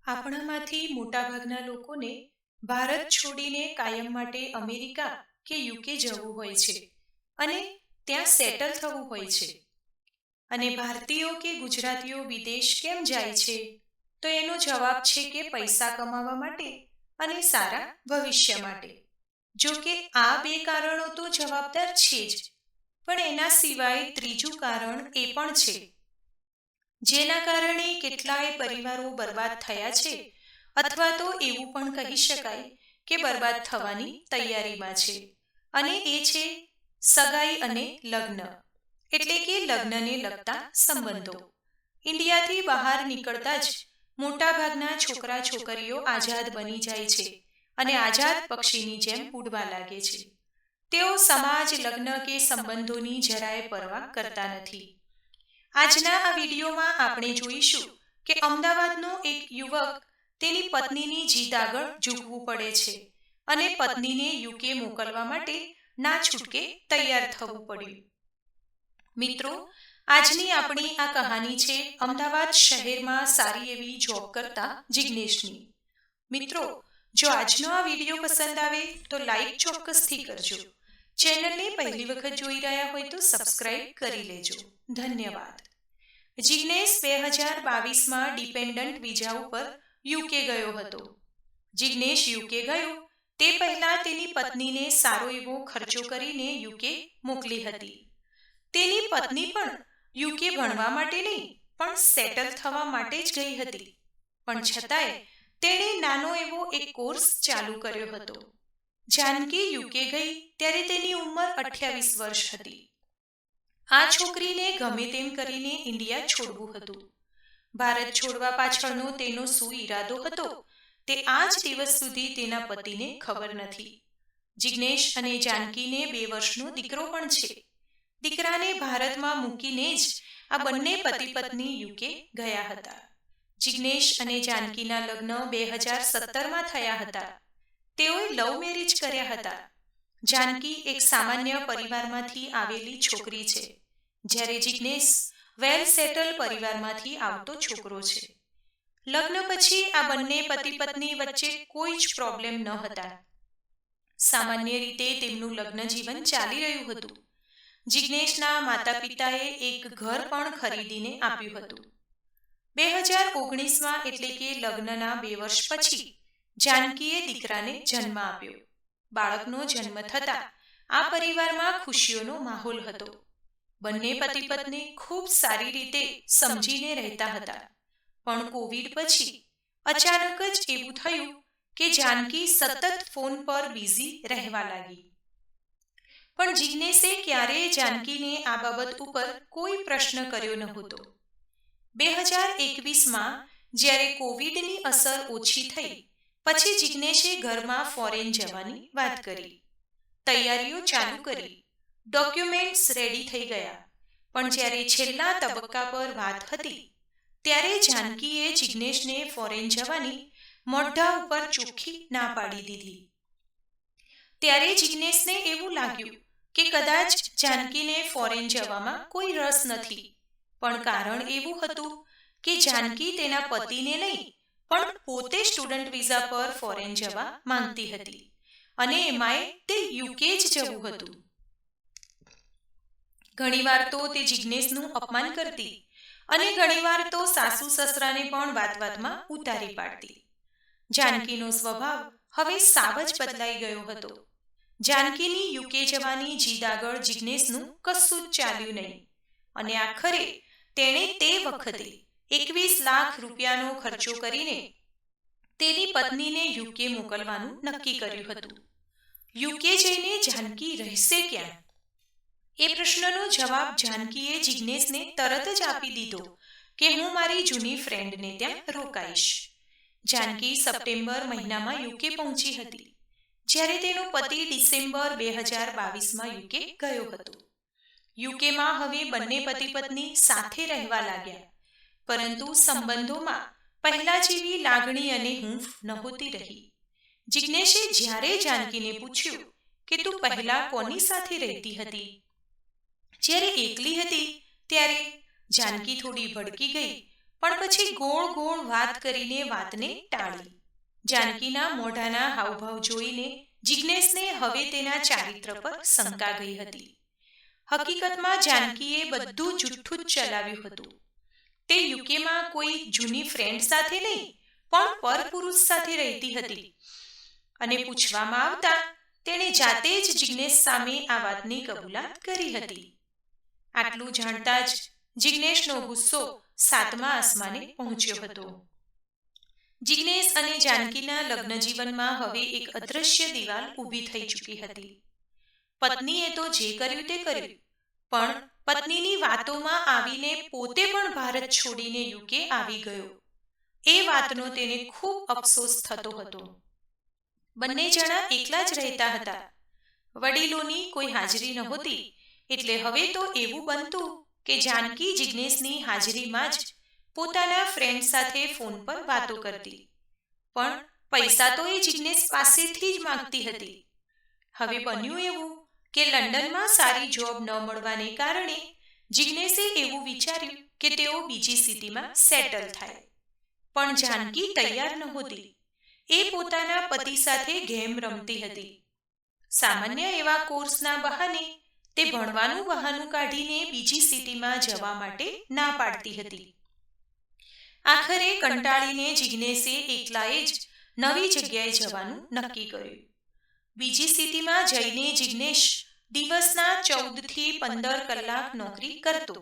આપણામાંથી મોટાભાગના લોકોને ભારત છોડીને કાયમ માટે અમેરિકા કે યુકે જવું હોય છે અને ત્યાં સેટલ થવું હોય છે. અને ભારતીયો કે ગુજરાતીઓ વિદેશ કેમ જાય છે? તો એનો જવાબ છે કે પૈસા કમાવા માટે અને સારા ભવિષ્ય માટે. જો કે આ બે કારણો તો જવાબદાર છે જ, પણ એના સિવાય ત્રીજું કારણ એ પણ છે, જેના કારણે કેટલાય પરિવારો બરબાદ થયા છે, અથવા તો એવું પણ કહી શકાય કે બરબાદ થવાની તૈયારીમાં છે. અને એ છે સગાઈ અને લગ્ન, એટલે કે લગ્નને લગતા સંબંધો. ઇન્ડિયાથી બહાર નીકળતા જ મોટાભાગના છોકરા છોકરીઓ આઝાદ બની જાય છે અને આઝાદ પક્ષીની જેમ ઉડવા લાગે છે. તેઓ સમાજ, લગ્ન કે સંબંધોની જરાય પરવા કરતા નથી. આજના આ વિડીયોમાં આપણે જોઈશું કે અમદાવાદનો એક યુવક તેની પત્નીની જીદ આગળ ઝૂકવું પડે છે અને પત્નીને યુકે મોકલવા માટે ના છૂટકે તૈયાર થવું પડ્યું. મિત્રો, આજની આપણી આ કહાની છે અમદાવાદ શહેરમાં સારી એવી જોબ કરતા જિગ્નેશની. મિત્રો, જો આજનો આ વિડીયો પસંદ આવે તો લાઈક ચોક્કસથી કરજો. ચેનલને પહેલી વખત જોઈ રહ્યા હોય તો સબસ્ક્રાઇબ કરી લેજો. ધન્યવાદ. જિગ્નેશ 2022માં ડિપેન્ડન્ટ વિઝા ઉપર યુકે ગયો હતો. જિગ્નેશ યુકે ગયો તે પહેલા તેની પત્નીને સારો એવો ખર્ચો કરીને યુકે મોકલી હતી. તેની પત્ની પણ યુકે ભણવા માટે નહીં, પણ સેટલ થવા માટે જ ગઈ હતી. પણ છતાંય તેણે નાનો એવો એક કોર્સ ચાલુ કર્યો હતો. જાનકી યુકે ગઈ ત્યારે તેની ઉંમર 28 વર્ષ હતી. આ છોકરીને ગમે તેમ કરીને ઇન્ડિયા છોડવું હતું. ભારત છોડવા પાછળનો તેનો શું ઈરાદો હતો તે આજ દિવસ સુધી તેના પતિને ખબર નથી. જિગ્નેશ અને જાનકીને 2 વર્ષનો દીકરો પણ છે. દીકરાને ભારતમાં મૂકીને જ આ બંને પતિ પત્ની યુકે ગયા હતા. જિગ્નેશ અને જાનકીના લગ્ન 2017માં થયા હતા. તેઓએ લવ મેરેજ કર્યા હતા. જાનકી એક સામાન્ય પરિવારમાંથી આવેલી છોકરી છે, જ્યારે જિગ્નેશ વેલ સેટલ પરિવારમાંથી આવતો છોકરો છે. લગ્ન પછી આ બંને પતિ પત્ની વચ્ચે કોઈ જ પ્રોબ્લેમ ન હતા. સામાન્ય રીતે તેમનું લગ્ન જીવન ચાલી રહ્યું હતું. જિગ્નેશના માતા પિતાએ એક ઘર પણ ખરીદીને આપ્યું હતું. 2019માં એટલે કે લગ્નના 2 વર્ષ પછી જાનકીએ દીકરાને જન્મ આપ્યો. બાળકનો જન્મ થતાં આ પરિવારમાં ખુશીઓનો માહોલ હતો. બંને પતિ પત્ની ખૂબ સારી રીતે સમજીને રહેતા હતા. પણ કોવિડ પછી અચાનક જ એવું થયું કે જાનકી સતત ફોન પર બિઝી રહેવા લાગી. પણ જિગ્નેશે ક્યારેય જાનકીને આ બાબત ઉપર કોઈ પ્રશ્ન કર્યો નહોતો. 2021માં જ્યારે કોવિડની અસર ઓછી થઈ પછી જિગ્નેશે ઘરમાં ફોરેન જવાની વાત કરી. તૈયારીઓ ચાલુ કરી. ડોક્યુમેન્ટ્સ રેડી થઈ ગયા. પણ જ્યારે છેલ્લા તબક્કા પર વાત હતી ત્યારે જાનકીએ જિગ્નેશને ફોરેન જવાની મોઢા ઉપર ચોખ્ખી ના પાડી દીધી. ત્યારે જિગ્નેશને એવું લાગ્યું કે કદાચ જાનકીને ફોરેન જવામાં કોઈ રસ નથી. પણ કારણ એવું હતું કે જાનકી તેના પતિને નહીં, પણ પોતે સ્ટુડન્ટ વિઝા પર ફોરેન જવા માંગતી હતી અને એમાંય તે યુકે જ જવું હતું. ઘણીવાર તો તે જિગ્નેશનું અપમાન કરતી અને ઘણીવાર તો સાસુ સસરાને પણ વાતમાં ઉતારી પાડતી. જાનકીનો સ્વભાવ હવે સાવ જ બદલાઈ ગયો હતો. જાનકીની યુકે જવાની જીદ આગળ જિગ્નેશનું કશું જ ચાલ્યું નહીં અને આખરે તેણે તે વખતે 21 લાખ રૂપિયાનો ખર્ચો કરીને તેની પત્નીને યુકે મોકલવાનું નક્કી કર્યું હતું. યુકે જઈને જાનકી રહેશે ક્યાં? એ પ્રશ્નનો જવાબ જાનકીએ જિગ્નેશને તરત જ આપી દીધો કે હું મારી જૂની ફ્રેન્ડને ત્યાં રોકાઈશ. જાનકી સપ્ટેમ્બર મહિનામાં યુકે પહોંચી હતી, જ્યારે તેનો પતિ ડિસેમ્બર 2022માં યુકે ગયો હતો. યુકેમાં હવે બંને પતિ પત્ની સાથે રહેવા લાગ્યા, પરંતુ સંબંધોમાં પહેલા જેવી લાગણી અને હૂંફ નહોતી રહી. જિગ્નેશે જ્યારે જાનકીને પૂછ્યું કે તું પહેલા કોની સાથે રહેતી હતી, જ્યારે એકલી હતી ત્યારે જાનકી થોડી ભડકી ગઈ પણ પછી ગોળ ગોળ વાત કરીને વાતને ટાળી. જાનકીના મોઢાના હાવભાવ જોઈને જિજ્ઞેશને હવે તેના ચારિત્ર પર શંકા ગઈ હતી. હકીકતમાં જાનકીએ બધું જુઠ્ઠું જ ચલાવ્યું હતું. તે યુકેમાં કોઈ જૂની ફ્રેન્ડ સાથે નહીં, પણ પરપુરુષ સાથે રહેતી હતી. અને પૂછવામાં આવતા તેણે જાતે જ જિજ્ઞેશ સામે આ વાતની કબૂલાત કરી હતી. આટલું જાણતા જ જિજ્ઞેશનો ગુસ્સો 7મા આસમાને પહોંચ્યો હતો. જિજ્ઞેશ અને જાનકીના લગ્ન જીવનમાં હવે એક અદૃશ્ય દિવાલ ઊભી થઈ ચૂકી હતી. પત્નીએ તો જે કર્યું તે કર્યું, પણ પત્નીની વાતોમાં આવીને પોતે પણ ભારત છોડીને યુકે આવી ગયો. એ વાતનો તેને ખૂબ અફસોસ થતો હતો. બંને જણા એકલા જ રહેતા હતા. વડીલોની કોઈ હાજરી નહોતી, એટલે હવે તો એવું બનતું કે જાનકી જિજ્ઞેશની હાજરીમાં જ પોતાના ફ્રેન્ડ સાથે ફોન પર વાતો કરતી. પણ પૈસા તો એ જિજ્ઞેશ પાસેથી જ માંગતી હતી. હવે બન્યું એવું કે લંડનમાં સારી જોબ ન મળવાને કારણે જિજ્ઞેશે એવું વિચાર્યું કે તેઓ બીજી સિટીમાં સેટલ થાય. પણ જાનકી તૈયાર નહોતી. એ પોતાના પતિ સાથે ગેમ રમતી હતી. સામાન્ય એવા કોર્સના બહાને તે ભણવાનું બહાનું કાઢીને બીજી સિટીમાં જવા માટે ના પાડતી હતી. આખરે કંટાળીને જિજ્ઞેશે એકલાએ જ નવી જગ્યાએ જવાનું નક્કી કર્યું. બીજી સિટીમાં જઈને જિજ્ઞેશ દિવસના 14 થી 15 કલાક નોકરી કરતો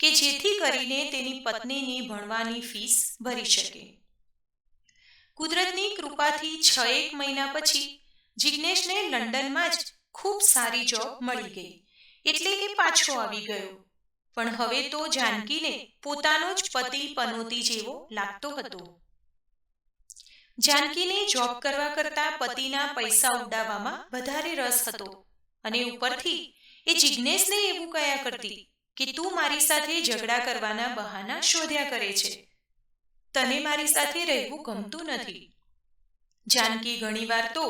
કે જેથી કરીને તેની પત્નીની ભણવાની ફીસ ભરી શકે. કુદરતની કૃપાથી 6-1 મહિના પછી જિજ્ઞેશને લંડનમાં જ ખૂબ સારી જોબ મળી ગઈ, એટલે એ પાછો આવી ગયો. પણ હવે તો જાનકીને પોતાનો જ પતિ પનોતી જેવો લાગતો હતો. જાનકીને જોબ કરવા કરતા પતિના પૈસા ઉડાવવામાં વધારે રસ હતો. અને ઉપરથી એ જિજ્ઞેશને એવું કહ્યા કરતી કે તું મારી સાથે ઝઘડા કરવાના બહાના શોધ્યા કરે છે. તને મારી સાથે રહેવું ગમતું નથી. જાનકી ઘણીવાર તો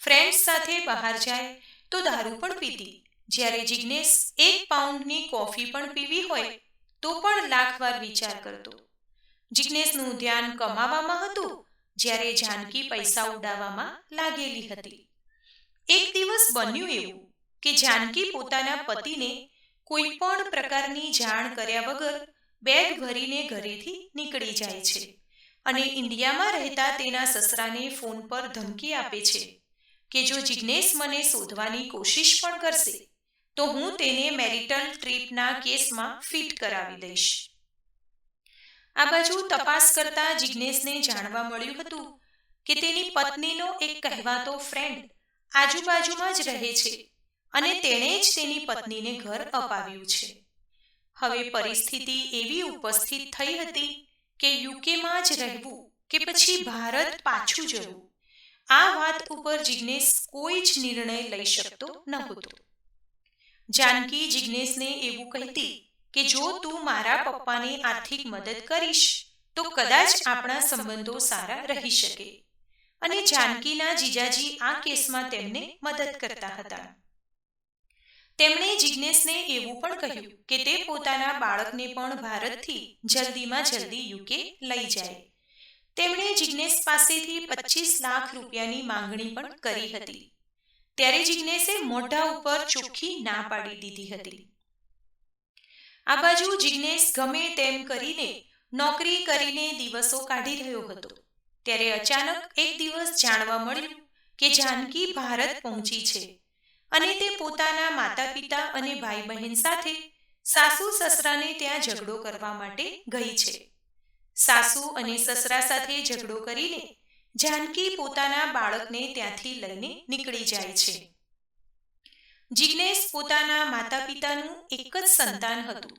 ફ્રેન્ડ્સ સાથે બહાર જાય તો દારૂ પણ પીતી. જ્યારે જિજ્ઞેશ 1 પાઉન્ડની કોફી પણ પીવી હોય તો પણ લાખવાર વિચાર કરતો. જિજ્ઞેશનું ધ્યાન કમાવામાં હતું, જ્યારે જાનકી પૈસા ઉડાવવામાં લાગેલી હતી. એક દિવસ બન્યું એવું કે જાનકી પોતાના પતિને કોઈ પણ પ્રકારની જાણ કર્યા વગર બેગ ભરીને ઘરેથી નીકળી જાય છે અને ઇન્ડિયામાં રહેતા તેના સસરાને ફોન પર ધમકી આપે છે કે જો જિજ્ઞેશ મને શોધવાની કોશિશ પણ કરશે તો હું તેને મેરિટલ ટ્રીપના કેસમાં ફિટ કરાવી દઈશ. આ બાજુ તપાસ કરતા જિજ્ઞેશને જાણવા મળ્યું હતું કે તેની પત્નીનો એક કહેવાતો ફ્રેન્ડ આજુબાજુમાં જ રહે છે અને તેણે જ તેની પત્નીને ઘર અપાવ્યું છે. હવે પરિસ્થિતિ એવી ઉપસ્થિત થઈ હતી કે યુકેમાં જ રહેવું કે પછી ભારત પાછું જવું, આ વાત ઉપર જિજ્ઞેશ કોઈ જ નિર્ણય લઈ શકતો નહોતો. જાનકી જિજ્ઞેશને એવું કહેતી કે જો તું મારા પપ્પાને આર્થિક મદદ કરીશ તો કદાચ આપણા સંબંધો સારા રહી શકે. અને જાનકીના જીજાજી આ કેસમાં તેમને મદદ કરતા હતા. તેમણે જિજ્ઞેશને એવું પણ કહ્યું કે તે પોતાના બાળકને પણ ભારતથી જલ્દીમાં જલ્દી યુકે લઈ જાય. તેમણે જિજ્ઞેશ પાસેથી 25 લાખ રૂપિયાની માંગણી પણ કરી હતી. ત્યારે જિજ્ઞેશે મોઢા ઉપર ચોખ્ખી ના પાડી દીધી હતી. આ બાજુ જિજ્ઞેશ ગમે તેમ કરીને નોકરી કરીને દિવસો કાઢી રહ્યો હતો. ત્યારે અચાનક એક દિવસ જાણવા મળ્યું કે જાનકી ભારત પહોંચી છે અને તે પોતાના માતા પિતા અને ભાઈ બહેન સાથે સાસુ સસરાને ત્યાં ઝઘડો કરવા માટે ગઈ છે. સાસુ અને સસરા સાથે ઝઘડો કરીને જાનકી પોતાના બાળકને ત્યાંથી લઈને નીકળી જાય છે. જિજ્ઞેશ પોતાના માતા પિતાનું એક જ સંતાન હતું.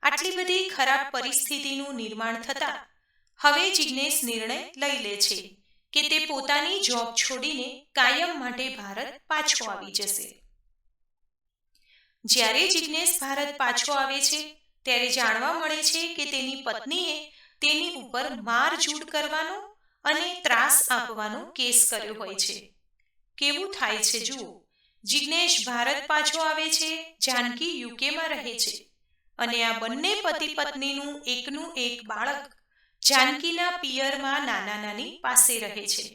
આટલી બધી ખરાબ પરિસ્થિતિનું નિર્માણ થતાં હવે જિજ્ઞેશ નિર્ણય લઈ લે છે કે તે પોતાની જોબ છોડીને કાયમ માટે ભારત પાછો આવી જશે. જ્યારે જિજ્ઞેશ ભારત પાછો આવે છે ત્યારે જાણવા મળે છે કે તેની પત્નીએ તેની ઉપર મારઝૂડ કરવાનો અને ત્રાસ આપવાનો કેસ કર્યો હોય છે. કેવું થાય છે જુઓ. જિજ્ઞેશ ભારત પાછો આવે છે, જાનકી યુકેમાં રહે છે અને આ બંને પતિ પત્નીનું એકનું એક બાળક જાનકીના પિયરમાં નાના નાની પાસે રહે છે.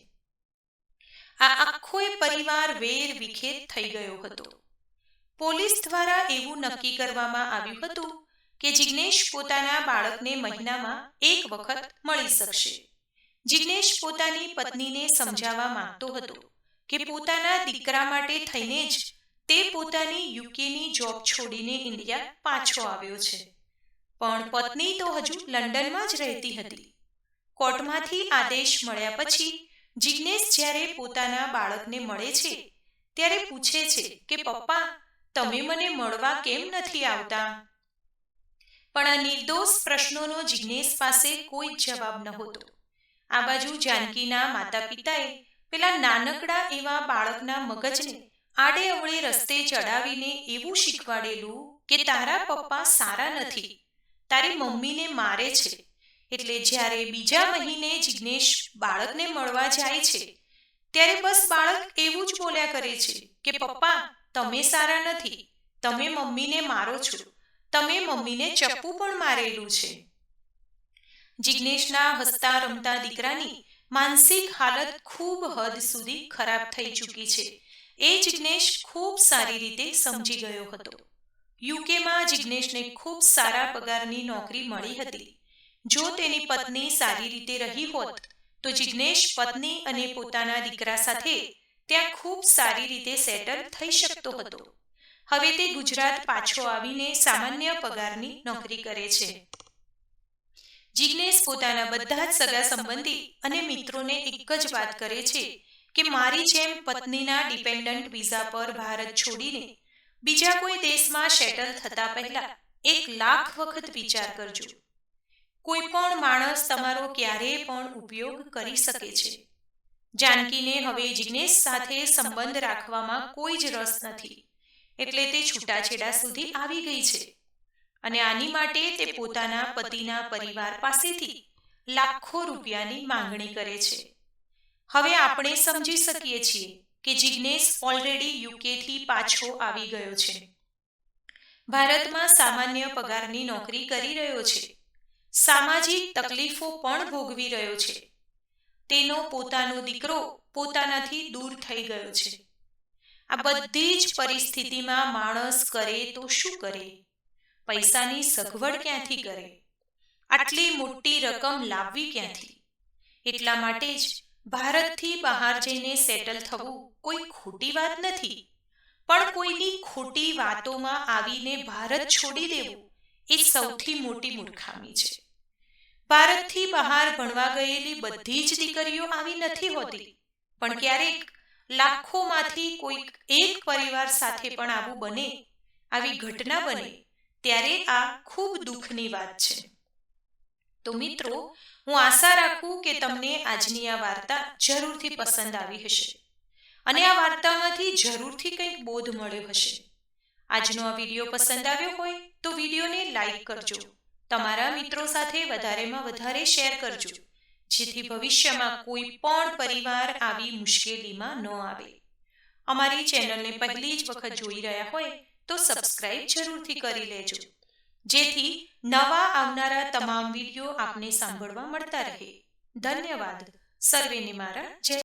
આ આખોય પરિવાર વેર વિખેર થઈ ગયો હતો. પોલીસ દ્વારા એવું નક્કી કરવામાં આવ્યું હતું કે જિગ્નેશ પોતાના બાળકને મહિનામાં એક વખત મળી શકશે. જિગ્નેશ પોતાની પત્નીને સમજાવવા માંગતો હતો કે પોતાના દીકરા માટે થઈને જ તે પોતાની યુકેની જોબ છોડીને ઇન્ડિયા પાછો આવ્યો છે. પણ પત્ની તો હજુ લંડનમાં જ રહેતી હતી. કોર્ટમાંથી આદેશ મળ્યા પછી જિગ્નેશ જ્યારે પોતાના બાળકને મળે છે ત્યારે પૂછે છે કે પપ્પા, તમે મને મળવા કેમ નથી આવતા? પણ આ નિર્દોષ પ્રશ્નોનો જિગ્નેશ પાસે કોઈ જવાબ નહોતો. આ બાજુ જાનકીના માતા પિતાએ પેલા નાનકડા એવા બાળકના મગજને આડે અવળે રસ્તે ચડાવીને એવું શીખવાડેલું કે તારા પપ્પા સારા નથી, તારી મમ્મીને મારે છે. એટલે જ્યારે બીજા મહિને જિગ્નેશ બાળકને મળવા જાય છે ત્યારે બસ બાળક એવું જ બોલ્યા કરે છે કે પપ્પા, તમે સારા નથી, તમે મમ્મીને મારો છો, તમે મમ્મીને ચપ્પુ પણ મારેલું છે. જિગ્નેશના હસતા રમતા દીકરાની માનસિક હાલત ખૂબ હદ સુધી ખરાબ થઈ ચૂકી છે એ જિગ્નેશ ખૂબ સારી રીતે સમજી ગયો હતો. યુકેમાં જિગ્નેશને ખૂબ સારા પગારની નોકરી મળી હતી. જો તેની પત્ની સારી રીતે રહી હોત તો જિગ્નેશ પત્ની અને પોતાના દીકરા સાથે ત્યાં ખૂબ સારી રીતે સેટલ થઈ શકતો હતો. હવે તે ગુજરાત પાછો આવીને સામાન્ય પગારની નોકરી કરે છે. જિગ્નેશ પોતાના બધા જ સગા સંબંધી અને મિત્રોને એક જ વાત કરે છે કે મારી જેમ પત્નીના ડિપેન્ડન્ટ વિઝા પર ભારત છોડીને બીજા કોઈ દેશમાં સેટલ થતા પહેલા 1,00,000 વખત વિચાર કરજો. કોઈ પણ માણસ તમારો ક્યારેય પણ ઉપયોગ કરી શકે છે. જાનકીને હવે જિગ્નેશ સાથે સંબંધ રાખવામાં કોઈ જ રસ નથી, એટલે તે છૂટાછેડા સુધી આવી ગઈ છે અને આની માટે તે પોતાના પતિના પરિવાર પાસેથી લાખો રૂપિયાની માંગણી કરે છે. હવે આપણે સમજી શકીએ છીએ કે જિગ્નેશ ઓલરેડી યુકેથી પાછો આવી ગયો છે. ભારતમાં સામાન્ય પગારની નોકરી કરી રહ્યો છે. સામાજિક તકલીફો પણ ભોગવી રહ્યો છે. તેનો પોતાનો દીકરો પોતાનાથી દૂર થઈ ગયો છે. આ બધી જ પરિસ્થિતિમાં માણસ કરે તો શું કરે? પૈસાની સગવડ ક્યાંથી કરે? આટલી મોટી રકમ લાવવી ક્યાંથી? એટલા માટે જ ભારતથી બહાર જઈને સેટલ થવું કોઈ ખોટી વાત નથી, પણ કોઈની ખોટી વાતોમાં આવીને ભારત છોડી દેવું એ સૌથી મોટી મૂર્ખામી છે. ભારતથી બહાર ભણવા ગયેલી બધી જ દીકરીઓ આવી નથી હોતી, પણ ક્યારેક લાખોમાંથી કોઈક એક પરિવાર સાથે પણ આવું બને, આવી ઘટના બને, ત્યારે આ ખૂબ દુઃખની વાત છે. તો મિત્રો, હું આશા રાખું કે તમને આજની આ વાર્તા જરૂરથી પસંદ આવી હશે અને આ વાર્તામાંથી જરૂરથી કંઈક બોધ મળ્યો હશે. આજનો આ વિડીયો પસંદ આવ્યો હોય તો વિડીયોને લાઈક કરજો, તમારા મિત્રો સાથે વધારેમાં વધારે શેર કરજો, જેથી ભવિષ્યમાં કોઈ પણ પરિવાર આવી મુશ્કેલીમાં ન આવે. અમારી ચેનલને પહેલી જ વખત જોઈ રહ્યા હોય તો સબસ્ક્રાઇબ જરૂરથી કરી લેજો, જેથી નવા આવનારા તમામ વિડીયો આપને સાંભળવા મળતા રહે. ધન્યવાદ. સર્વેને મારા જય